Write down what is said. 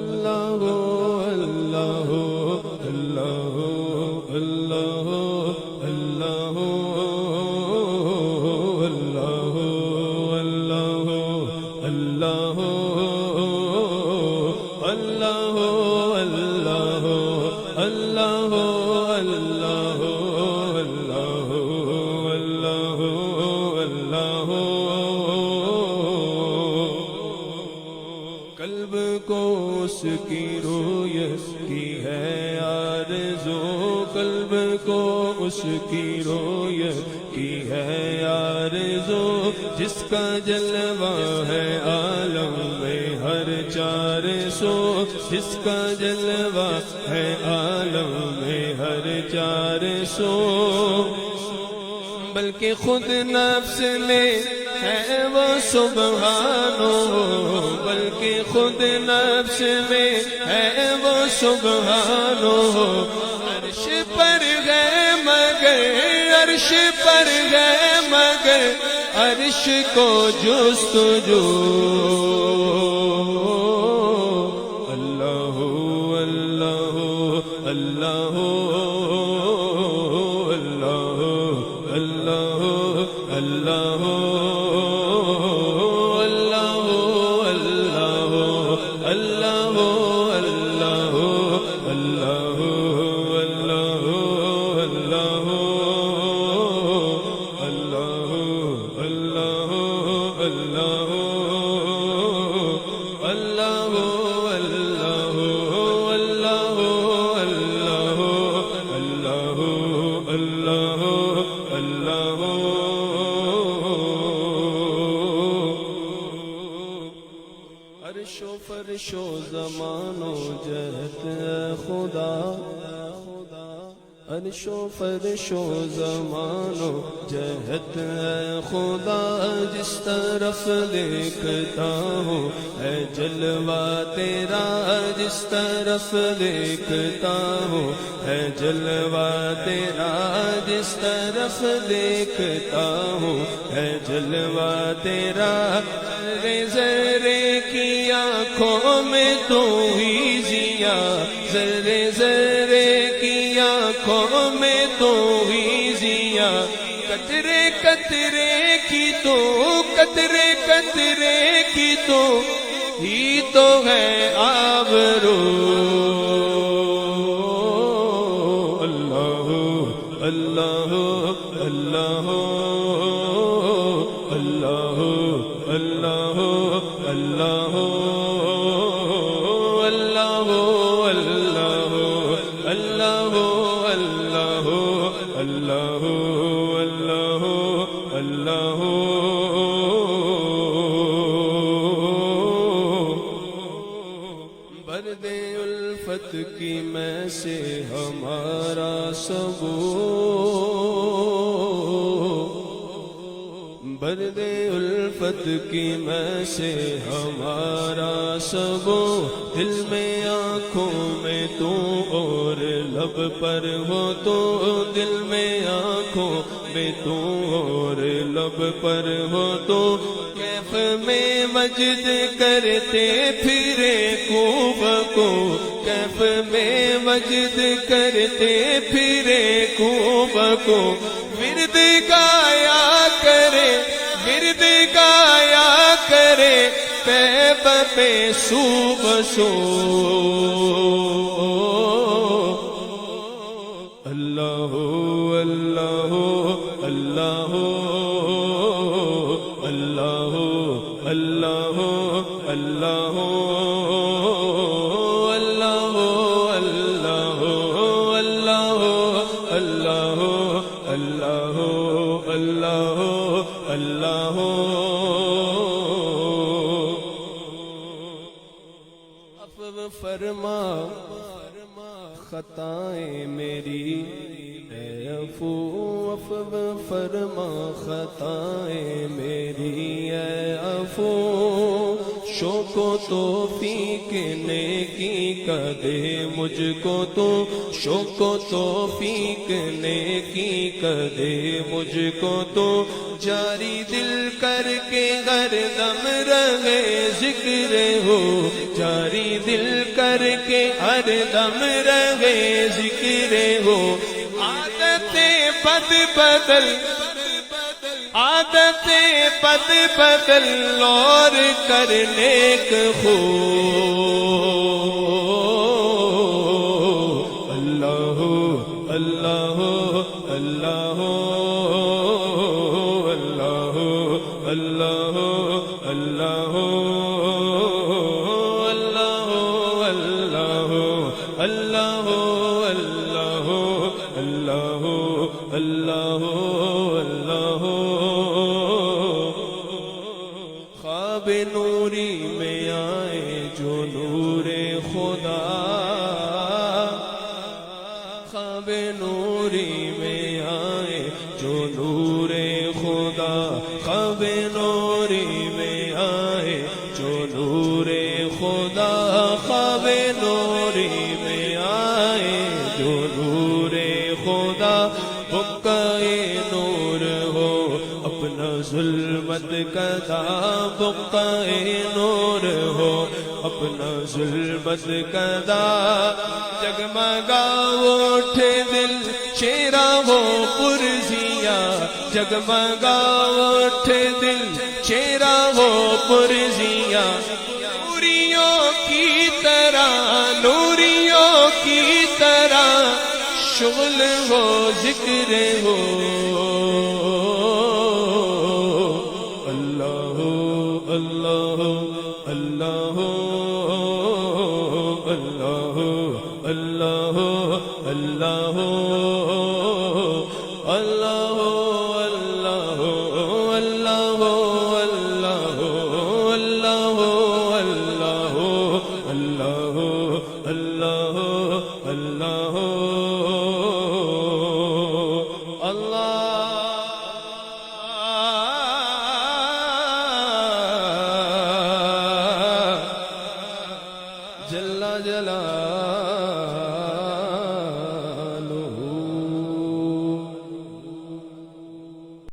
اللہ اللہ اللہ اللہ اللہ اللہ اللہ اللہ اللہ اللہ اللہ اللہ قلب کو اس کی رویت کی ہے آرزو، قلب کو اس کی رویت کی ہے آرزو، جس کا جلوہ ہے عالم میں ہر چار سو، جس کا جلوہ ہے عالم میں ہر چار سو، بلکہ خود نفس میں ہے وہ سبحانو، بلکہ خود نفس میں ہے وہ سبحانو، عرش پر ہے مگر عرش پر ہے مگر عرش کو جستجو، اللہ اللہ اللہ اللہ اللہ عرش و فرش و زمان و جہت خدا، عرش و فرش و زمان و جہت خدا، جس طرف دیکھتا ہوں ہے جلوہ تیرا، جس طرف دیکھتا ہوں ہے جلوہ تیرا، جس طرف دیکھتا ہوں ہے جلوہ تیرا، ذرے ذرے کی آنکھوں میں تو ہی ضیا، ذرے ذرے کی آنکھوں میں تو ہی ضیا، قطرے قطرے کی تو قطرے قطرے کی تو ہی تو ہے آبرو، اللہ اللہ اللہ اللہ اللہ اللہ اللہ اللہ اللہ اللہ اللہ اللہ برد الفت کی میں سے ہمارا سبو، برد الفت کی میں سے ہمارا سبو، دل میں آنکھوں میں تو اور لب پر ہو تو، دل میں آنکھوں میں تو اور لب پر ہو تو، کیف میں مجد کرتے پھرے خوب کو، کیف میں مجد کرتے پھرے خوب کو، ورد گایا کرے ورد گایا کرے پیب پہ صبح سو، اللہ اللہ اللہ اللہ اللہ اللہ اللہ اللہ اللہ اللہ اللہ عفو فرما خطائیں میری، اے عفو فرما خطائیں میری، اے عفو شوق و توفیق نیکی کا دے مجھ کو تو شوق و توفیق نیکی کا دے مجھ کو تو جاری دل کر کے ہر دم رہے ذکر ہو جاری دل کر کے ہر دم رہے ذکر ہو عادتیں بد بدل عادتیں بد بدل اور کر نیک ہو اللہ اللہ اللہ اللہ اللہ اللہ اللہ اللہ اللہ اللہ اللہ خواب نوری میں آئے جو نور خدا خواب نوری میں آئے جو نور خدا خواب نوری میں آئے جو نور خدا خواب نوری میں آئے جو نور خدا بقائے نور ہو اپنا ظلمت کدا بقائے نور ہو اپنا ظلمت کدا جگمگا اٹھے دل شیرا ہو پرزیا جگمگا اٹھے دل شیرا ہو پرزیا نوریوں کی طرح نوریوں کی طرح شغل ہو ذکر ہو اللہ اللہ اللہ اللہ اللہ اللہ اللہ اللہ اللہ اللہ اللہ جل جلالہ